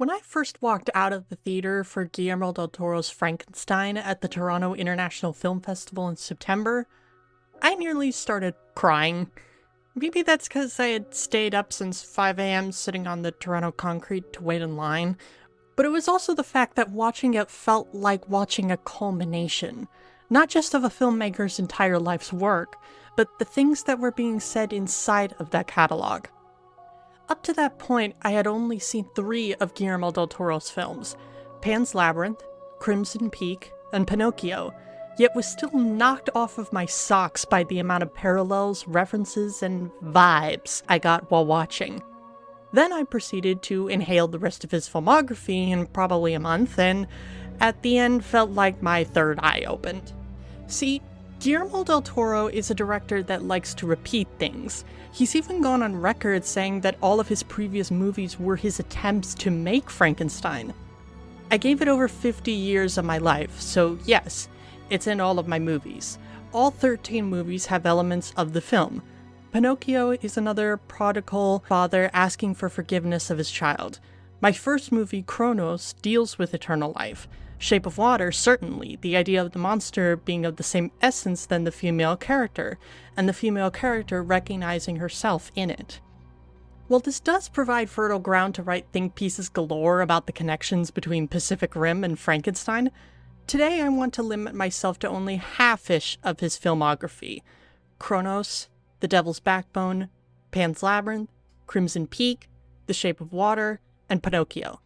When I first walked out of the theater for Guillermo del Toro's Frankenstein at the Toronto International Film Festival in September, I nearly started crying. Maybe that's because I had stayed up since 5 a.m. sitting on the Toronto concrete to wait in line, but it was also the fact that watching it felt like watching a culmination, not just of a filmmaker's entire life's work, but the things that were being said inside of that catalog. Up to that point, I had only seen 3 of Guillermo del Toro's films, Pan's Labyrinth, Crimson Peak, and Pinocchio, yet was still knocked off of my socks by the amount of parallels, references, and vibes I got while watching. Then I proceeded to inhale the rest of his filmography in probably a month, and at the end felt like my third eye opened. See, Guillermo del Toro is a director that likes to repeat things. He's even gone on record saying that all of his previous movies were his attempts to make Frankenstein. I gave it over 50 years of my life, so yes, it's in all of my movies. All 13 movies have elements of the film. Pinocchio is another prodigal father asking for forgiveness of his child. My first movie, Kronos, deals with eternal life. Shape of Water, certainly, the idea of the monster being of the same essence than the female character, and the female character recognizing herself in it. While this does provide fertile ground to write think pieces galore about the connections between Pacific Rim and Frankenstein, today I want to limit myself to only half-ish of his filmography. Kronos, The Devil's Backbone, Pan's Labyrinth, Crimson Peak, The Shape of Water, and Pinocchio.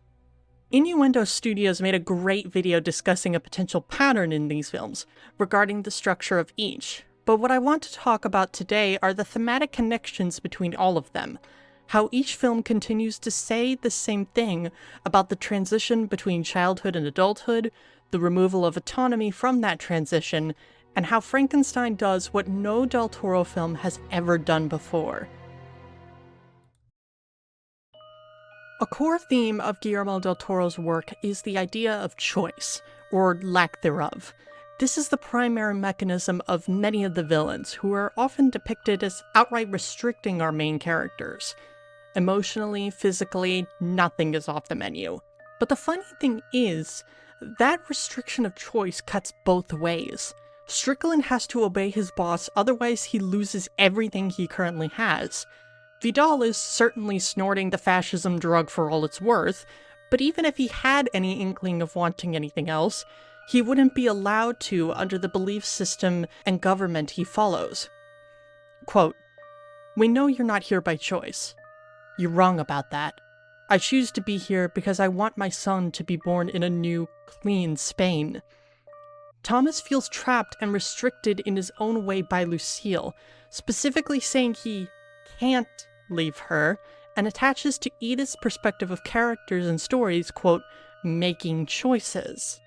Innuendo Studios made a great video discussing a potential pattern in these films, regarding the structure of each, but what I want to talk about today are the thematic connections between all of them, how each film continues to say the same thing about the transition between childhood and adulthood, the removal of autonomy from that transition, and how Frankenstein does what no Del Toro film has ever done before. A core theme of Guillermo del Toro's work is the idea of choice, or lack thereof. This is the primary mechanism of many of the villains, who are often depicted as outright restricting our main characters. Emotionally, physically, nothing is off the menu. But the funny thing is, that restriction of choice cuts both ways. Strickland has to obey his boss, otherwise he loses everything he currently has. Vidal is certainly snorting the fascism drug for all it's worth, but even if he had any inkling of wanting anything else, he wouldn't be allowed to under the belief system and government he follows. Quote, "We know you're not here by choice. You're wrong about that. I choose to be here because I want my son to be born in a new, clean Spain." Thomas feels trapped and restricted in his own way by Lucille, specifically saying he can't leave her, and attaches to Edith's perspective of characters and stories, quote, "making choices."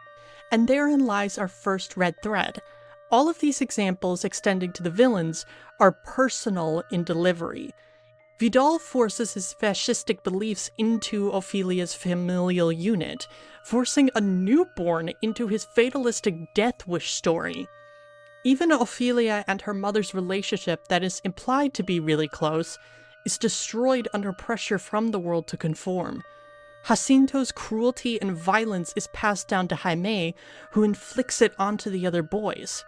And therein lies our first red thread. All of these examples extending to the villains are personal in delivery. Vidal forces his fascistic beliefs into Ophelia's familial unit, forcing a newborn into his fatalistic death wish story. Even Ophelia and her mother's relationship that is implied to be really close is destroyed under pressure from the world to conform. Jacinto's cruelty and violence is passed down to Jaime, who inflicts it onto the other boys.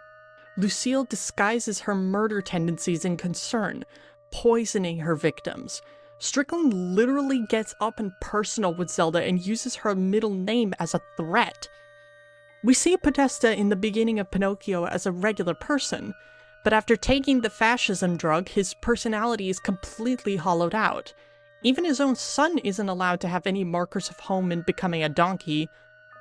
Lucille disguises her murder tendencies in concern, poisoning her victims. Strickland literally gets up and personal with Zelda and uses her middle name as a threat. We see Podesta in the beginning of Pinocchio as a regular person, but after taking the fascism drug, his personality is completely hollowed out. Even his own son isn't allowed to have any markers of home in becoming a donkey.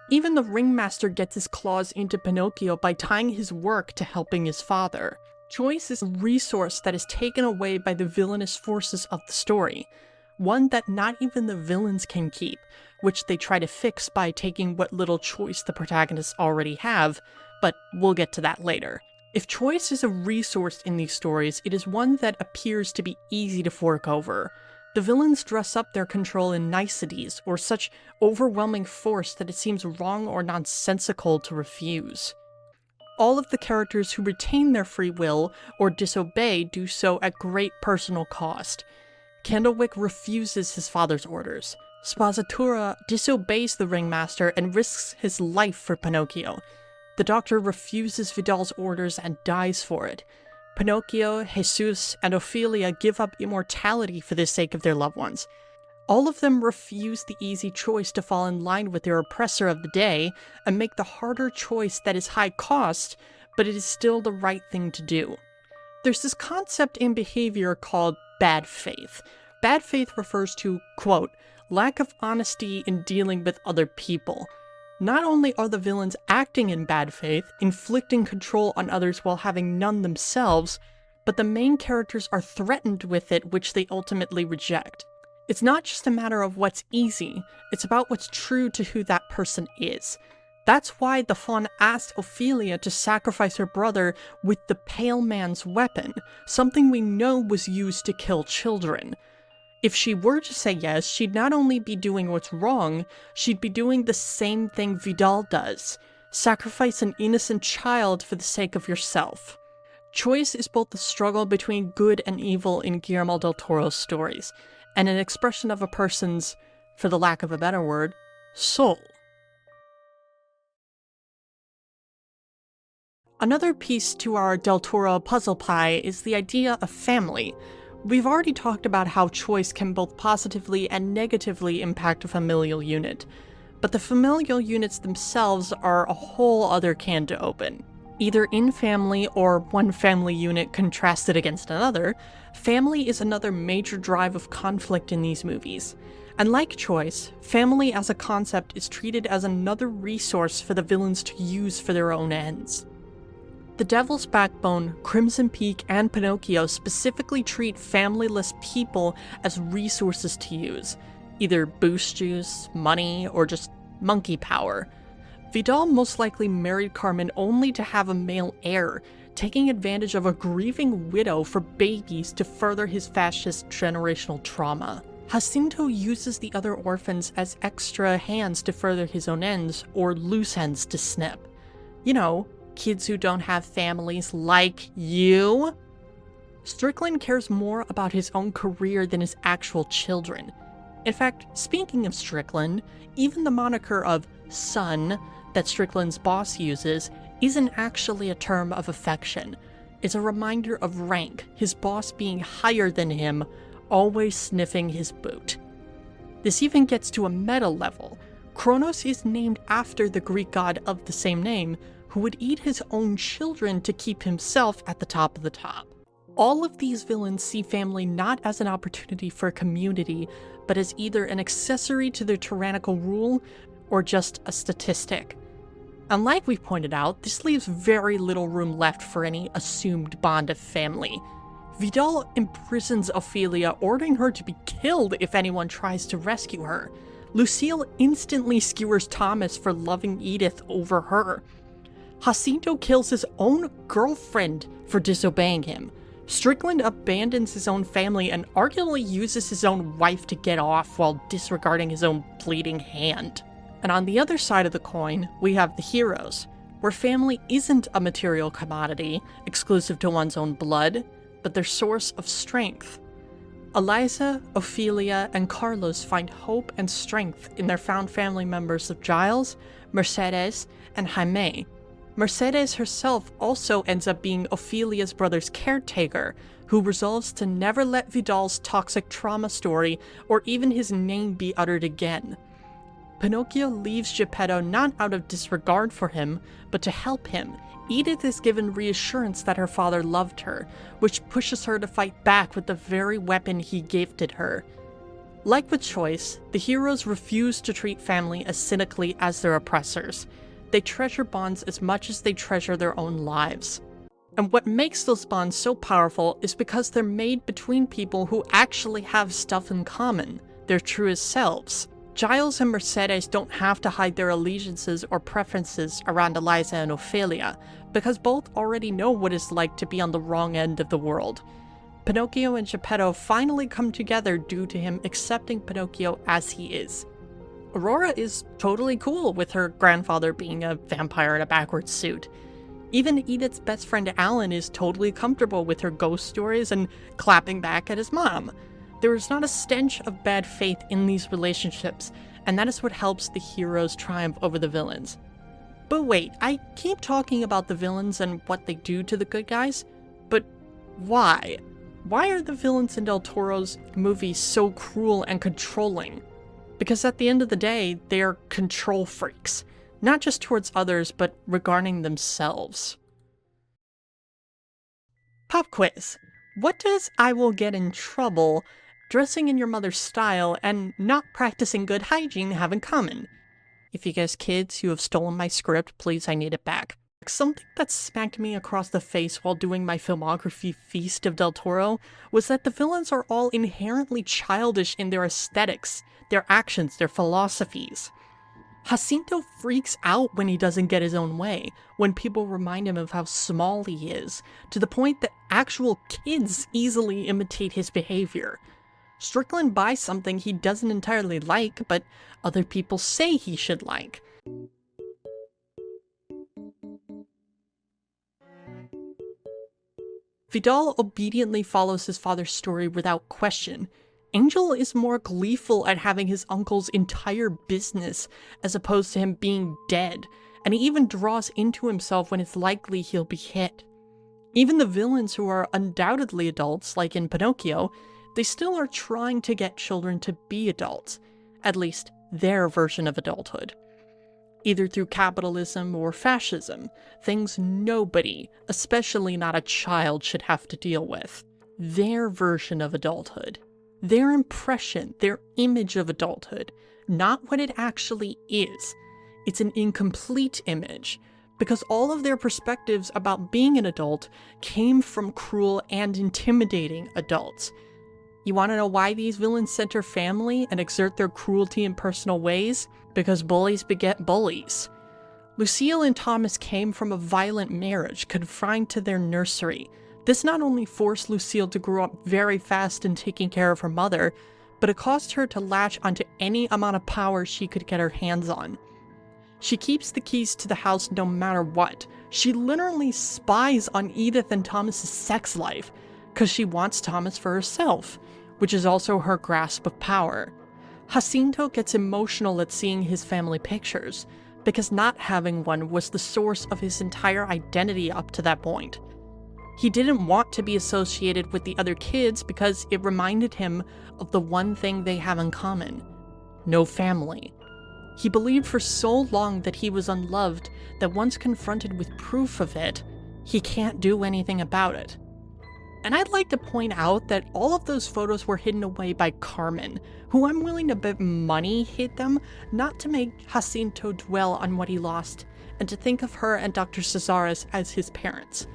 Even the ringmaster gets his claws into Pinocchio by tying his work to helping his father. Choice is a resource that is taken away by the villainous forces of the story, one that not even the villains can keep, which they try to fix by taking what little choice the protagonists already have, but we'll get to that later. If choice is a resource in these stories, it is one that appears to be easy to fork over. The villains dress up their control in niceties, or such overwhelming force that it seems wrong or nonsensical to refuse. All of the characters who retain their free will or disobey do so at great personal cost. Candlewick refuses his father's orders. Spazzatura disobeys the ringmaster and risks his life for Pinocchio. The doctor refuses Vidal's orders and dies for it. Pinocchio, Jesus, and Ophelia give up immortality for the sake of their loved ones. All of them refuse the easy choice to fall in line with their oppressor of the day and make the harder choice that is high cost, but it is still the right thing to do. There's this concept in behavior called bad faith. Bad faith refers to, quote, lack of honesty in dealing with other people. Not only are the villains acting in bad faith, inflicting control on others while having none themselves, but the main characters are threatened with it, which they ultimately reject. It's not just a matter of what's easy, it's about what's true to who that person is. That's why the faun asked Ophelia to sacrifice her brother with the pale man's weapon, something we know was used to kill children. If she were to say yes, she'd not only be doing what's wrong, she'd be doing the same thing Vidal does. Sacrifice an innocent child for the sake of yourself. Choice is both the struggle between good and evil in Guillermo del Toro's stories, and an expression of a person's, for the lack of a better word, soul. Another piece to our Del Toro puzzle pie is the idea of family. We've already talked about how choice can both positively and negatively impact a familial unit, but the familial units themselves are a whole other can to open. Either in family or one family unit contrasted against another, family is another major drive of conflict in these movies. And like choice, family as a concept is treated as another resource for the villains to use for their own ends. The Devil's Backbone, Crimson Peak, and Pinocchio specifically treat familyless people as resources to use, either boost juice, money, or just monkey power. Vidal most likely married Carmen only to have a male heir, taking advantage of a grieving widow for babies to further his fascist generational trauma. Jacinto uses the other orphans as extra hands to further his own ends, or loose ends to snip. You know, kids who don't have families like you. Strickland cares more about his own career than his actual children. In fact, speaking of Strickland, even the moniker of son that Strickland's boss uses isn't actually a term of affection. It's a reminder of rank, his boss being higher than him, always sniffing his boot. This even gets to a meta level. Kronos is named after the Greek god of the same name, who would eat his own children to keep himself at the top of the top. All of these villains see family not as an opportunity for a community, but as either an accessory to their tyrannical rule or just a statistic. And like we pointed out, this leaves very little room left for any assumed bond of family. Vidal imprisons Ophelia, ordering her to be killed if anyone tries to rescue her. Lucille instantly skewers Thomas for loving Edith over her. Jacinto kills his own girlfriend for disobeying him. Strickland abandons his own family and arguably uses his own wife to get off while disregarding his own bleeding hand. And on the other side of the coin, we have the heroes, where family isn't a material commodity exclusive to one's own blood, but their source of strength. Eliza, Ophelia, and Carlos find hope and strength in their found family members of Giles, Mercedes, and Jaime. Mercedes herself also ends up being Ophelia's brother's caretaker, who resolves to never let Vidal's toxic trauma story or even his name be uttered again. Pinocchio leaves Geppetto not out of disregard for him, but to help him. Edith is given reassurance that her father loved her, which pushes her to fight back with the very weapon he gifted her. Like with choice, the heroes refuse to treat family as cynically as their oppressors. They treasure bonds as much as they treasure their own lives. And what makes those bonds so powerful is because they're made between people who actually have stuff in common, their truest selves. Giles and Mercedes don't have to hide their allegiances or preferences around Eliza and Ophelia, because both already know what it's like to be on the wrong end of the world. Pinocchio and Geppetto finally come together due to him accepting Pinocchio as he is. Aurora is totally cool with her grandfather being a vampire in a backwards suit. Even Edith's best friend Alan is totally comfortable with her ghost stories and clapping back at his mom. There is not a stench of bad faith in these relationships, and that is what helps the heroes triumph over the villains. But wait, I keep talking about the villains and what they do to the good guys, but why? Why are the villains in Del Toro's movies so cruel and controlling? Because at the end of the day, they are control freaks, not just towards others, but regarding themselves. Pop quiz. What does "I will get in trouble," dressing in your mother's style, and not practicing good hygiene have in common? If you guys kids, you have stolen my script, please, I need it back. Something that smacked me across the face while doing my filmography feast of Del Toro was that the villains are all inherently childish in their aesthetics, their actions, their philosophies. Jacinto freaks out when he doesn't get his own way, when people remind him of how small he is, to the point that actual kids easily imitate his behavior. Strickland buys something he doesn't entirely like, but other people say he should like. Vidal obediently follows his father's story without question. Angel is more gleeful at having his uncle's entire business as opposed to him being dead, and he even draws into himself when it's likely he'll be hit. Even the villains, who are undoubtedly adults, like in Pinocchio, they still are trying to get children to be adults, at least their version of adulthood. Either through capitalism or fascism, things nobody, especially not a child, should have to deal with. Their version of adulthood. Their impression, their image of adulthood, not what it actually is. It's an incomplete image, because all of their perspectives about being an adult came from cruel and intimidating adults. You want to know why these villains center family and exert their cruelty in personal ways? Because bullies beget bullies. Lucille and Thomas came from a violent marriage confined to their nursery. This not only forced Lucille to grow up very fast in taking care of her mother, but it caused her to latch onto any amount of power she could get her hands on. She keeps the keys to the house no matter what. She literally spies on Edith and Thomas's sex life, because she wants Thomas for herself, which is also her grasp of power. Jacinto gets emotional at seeing his family pictures, because not having one was the source of his entire identity up to that point. He didn't want to be associated with the other kids because it reminded him of the one thing they have in common: no family. He believed for so long that he was unloved that once confronted with proof of it, he can't do anything about it. And I'd like to point out that all of those photos were hidden away by Carmen, who I'm willing to bet money hid them, not to make Jacinto dwell on what he lost, and to think of her and Dr. Cazares as his parents.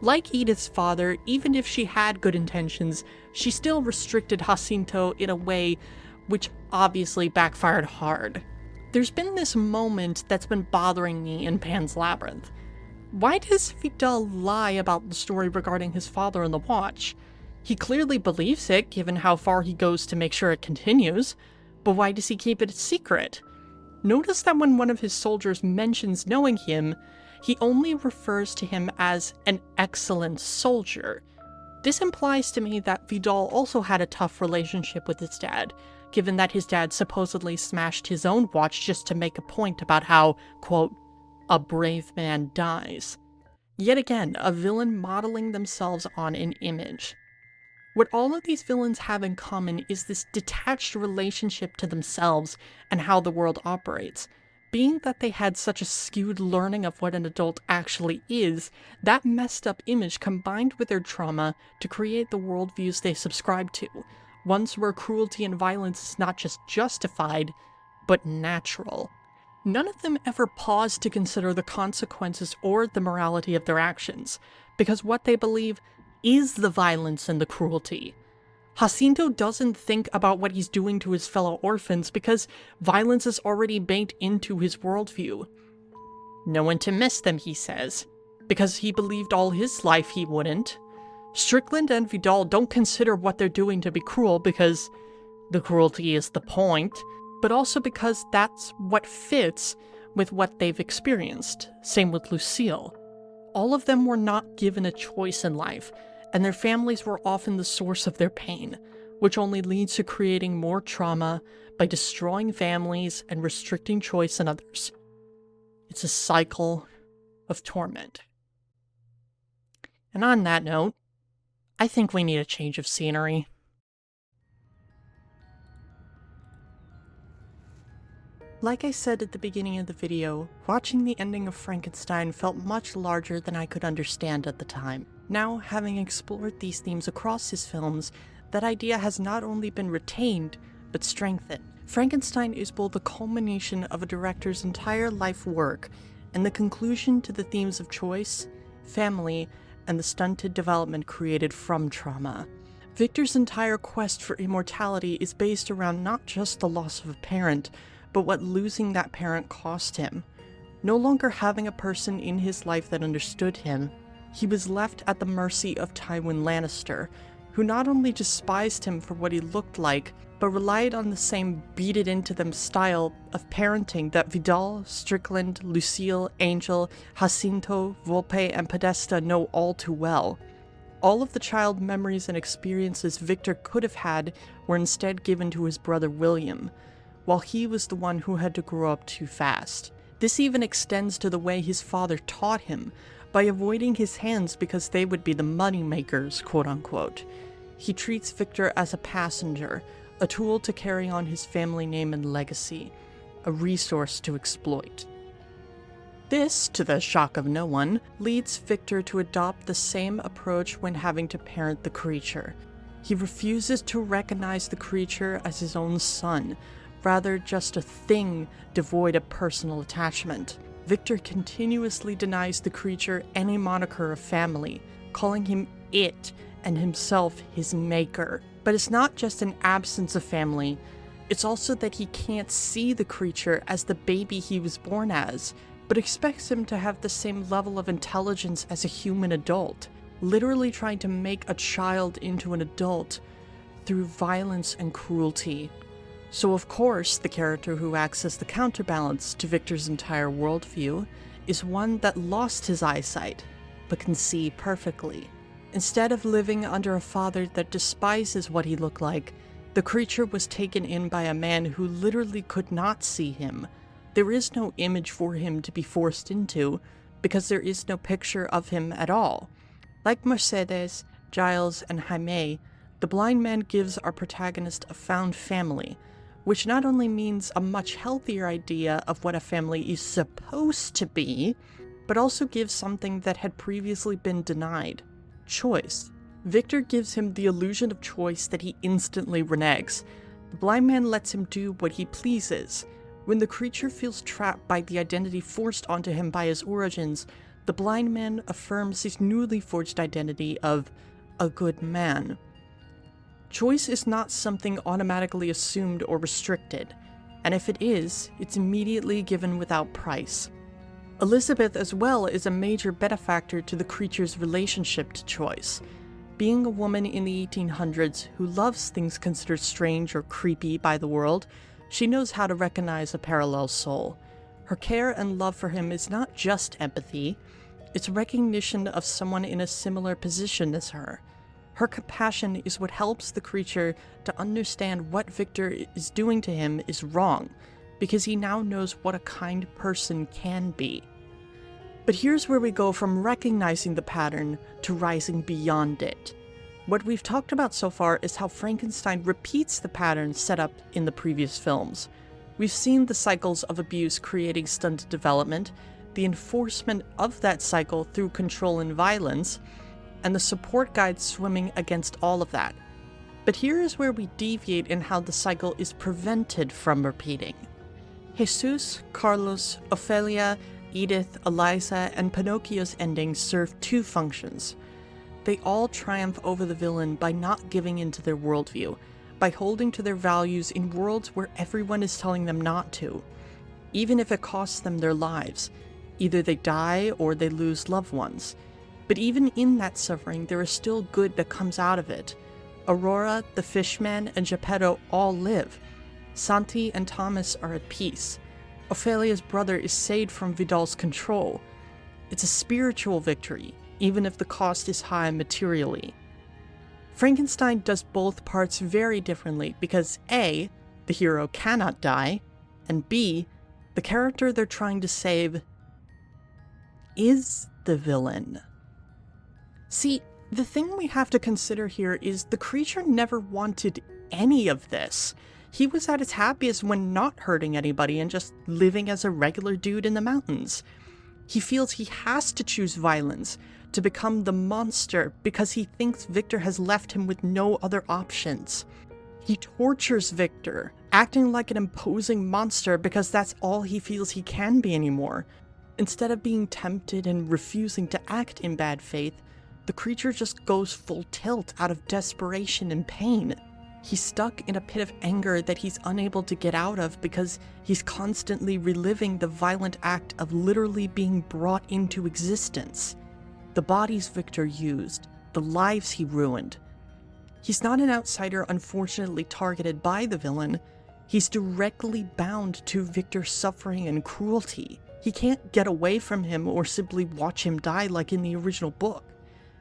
Like Edith's father, even if she had good intentions, she still restricted Jacinto in a way which obviously backfired hard. There's been this moment that's been bothering me in Pan's Labyrinth. Why does Vidal lie about the story regarding his father and the watch? He clearly believes it, given how far he goes to make sure it continues, but why does he keep it a secret? Notice that when one of his soldiers mentions knowing him, he only refers to him as an excellent soldier. This implies to me that Vidal also had a tough relationship with his dad, given that his dad supposedly smashed his own watch just to make a point about how, quote, a brave man dies. Yet again, a villain modeling themselves on an image. What all of these villains have in common is this detached relationship to themselves and how the world operates. Being that they had such a skewed learning of what an adult actually is, that messed up image combined with their trauma to create the worldviews they subscribe to, ones where cruelty and violence is not just justified, but natural. None of them ever pause to consider the consequences or the morality of their actions, because what they believe is the violence and the cruelty. Jacinto doesn't think about what he's doing to his fellow orphans because violence is already baked into his worldview. No one to miss them, he says, because he believed all his life he wouldn't. Strickland and Vidal don't consider what they're doing to be cruel because the cruelty is the point, but also because that's what fits with what they've experienced. Same with Lucille. All of them were not given a choice in life, and their families were often the source of their pain. which only leads to creating more trauma by destroying families and restricting choice in others. It's a cycle of torment. And on that note, I think we need a change of scenery. Like I said at the beginning of the video, watching the ending of Frankenstein felt much larger than I could understand at the time. Now, having explored these themes across his films, that idea has not only been retained, but strengthened. Frankenstein is both a culmination of a director's entire life work and the conclusion to the themes of choice, family, and the stunted development created from trauma. Victor's entire quest for immortality is based around not just the loss of a parent, but what losing that parent cost him. No longer having a person in his life that understood him, he was left at the mercy of Tywin Lannister, who not only despised him for what he looked like, but relied on the same beat-it-into-them style of parenting that Vidal, Strickland, Lucille, Angel, Jacinto, Volpe, and Podesta know all too well. All of the child memories and experiences Victor could have had were instead given to his brother William, while he was the one who had to grow up too fast. This even extends to the way his father taught him, by avoiding his hands because they would be the money makers, quote-unquote. He treats Victor as a passenger, a tool to carry on his family name and legacy, a resource to exploit. This, to the shock of no one, leads Victor to adopt the same approach when having to parent the creature. He refuses to recognize the creature as his own son, rather just a thing devoid of personal attachment. Victor continuously denies the creature any moniker of family, calling him it and himself his maker. But it's not just an absence of family, it's also that he can't see the creature as the baby he was born as, but expects him to have the same level of intelligence as a human adult, literally trying to make a child into an adult through violence and cruelty. So of course, the character who acts as the counterbalance to Victor's entire worldview is one that lost his eyesight, but can see perfectly. Instead of living under a father that despises what he looked like, the creature was taken in by a man who literally could not see him. There is no image for him to be forced into, because there is no picture of him at all. Like Mercedes, Giles, and Jaime, the blind man gives our protagonist a found family, which not only means a much healthier idea of what a family is supposed to be, but also gives something that had previously been denied: choice. Victor gives him the illusion of choice that he instantly reneges. The blind man lets him do what he pleases. When the creature feels trapped by the identity forced onto him by his origins, the blind man affirms his newly forged identity of a good man. Choice is not something automatically assumed or restricted, and if it is, it's immediately given without price. Elizabeth as well is a major benefactor to the creature's relationship to choice. Being a woman in the 1800s who loves things considered strange or creepy by the world, she knows how to recognize a parallel soul. Her care and love for him is not just empathy, it's recognition of someone in a similar position as her. Her compassion is what helps the creature to understand what Victor is doing to him is wrong, because he now knows what a kind person can be. But here's where we go from recognizing the pattern to rising beyond it. What we've talked about so far is how Frankenstein repeats the pattern set up in the previous films. We've seen the cycles of abuse creating stunted development, the enforcement of that cycle through control and violence, and the support guide swimming against all of that. But here is where we deviate in how the cycle is prevented from repeating. Jesus, Carlos, Ophelia, Edith, Eliza, and Pinocchio's endings serve two functions. They all triumph over the villain by not giving in to their worldview, by holding to their values in worlds where everyone is telling them not to, even if it costs them their lives. Either they die or they lose loved ones. But even in that suffering, there is still good that comes out of it. Aurora, the Fishman, and Geppetto all live. Santi and Thomas are at peace. Ophelia's brother is saved from Vidal's control. It's a spiritual victory, even if the cost is high materially. Frankenstein does both parts very differently because A, the hero cannot die, and B, the character they're trying to save is the villain. See, the thing we have to consider here is the creature never wanted any of this. He was at his happiest when not hurting anybody and just living as a regular dude in the mountains. He feels he has to choose violence to become the monster because he thinks Victor has left him with no other options. He tortures Victor, acting like an imposing monster because that's all he feels he can be anymore. Instead of being tempted and refusing to act in bad faith, the creature just goes full tilt out of desperation and pain. He's stuck in a pit of anger that he's unable to get out of because he's constantly reliving the violent act of literally being brought into existence. The bodies Victor used, the lives he ruined. He's not an outsider unfortunately targeted by the villain. He's directly bound to Victor's suffering and cruelty. He can't get away from him or simply watch him die like in the original book,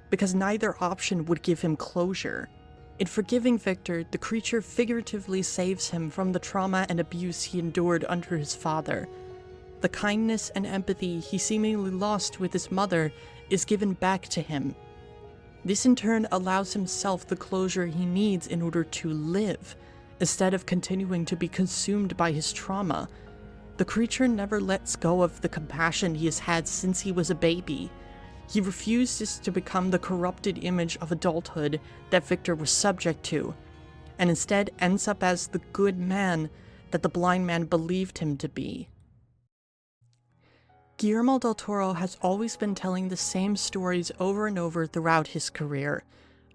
because neither option would give him closure. In forgiving Victor, the creature figuratively saves him from the trauma and abuse he endured under his father. The kindness and empathy he seemingly lost with his mother is given back to him. This in turn allows himself the closure he needs in order to live, instead of continuing to be consumed by his trauma. The creature never lets go of the compassion he has had since he was a baby. He refuses to become the corrupted image of adulthood that Victor was subject to, and instead ends up as the good man that the blind man believed him to be. Guillermo del Toro has always been telling the same stories over and over throughout his career,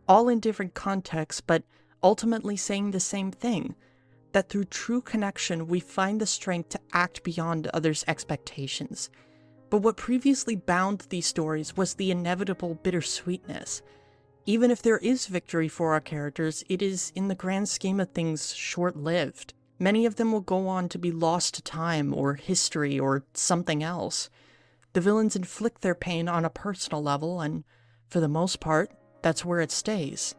all in different contexts, but ultimately saying the same thing, that through true connection we find the strength to act beyond others' expectations. But what previously bound these stories was the inevitable bittersweetness. Even if there is victory for our characters, it is, in the grand scheme of things, short-lived. Many of them will go on to be lost to time, or history, or something else. The villains inflict their pain on a personal level, and, for the most part, that's where it stays.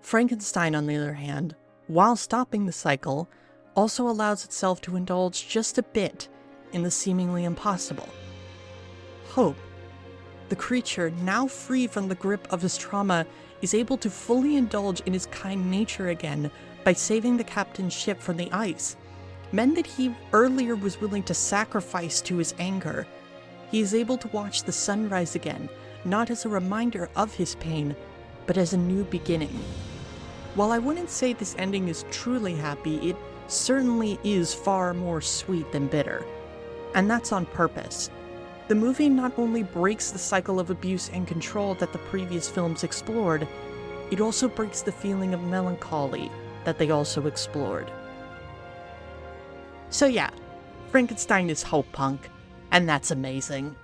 Frankenstein, on the other hand, while stopping the cycle, also allows itself to indulge just a bit in the seemingly impossible. Hope. The creature, now free from the grip of his trauma, is able to fully indulge in his kind nature again by saving the captain's ship from the ice, men that he earlier was willing to sacrifice to his anger. He is able to watch the sunrise again, not as a reminder of his pain, but as a new beginning. While I wouldn't say this ending is truly happy, it certainly is far more sweet than bitter. And that's on purpose. The movie not only breaks the cycle of abuse and control that the previous films explored, it also breaks the feeling of melancholy that they also explored. So yeah, Frankenstein is hope punk, and that's amazing.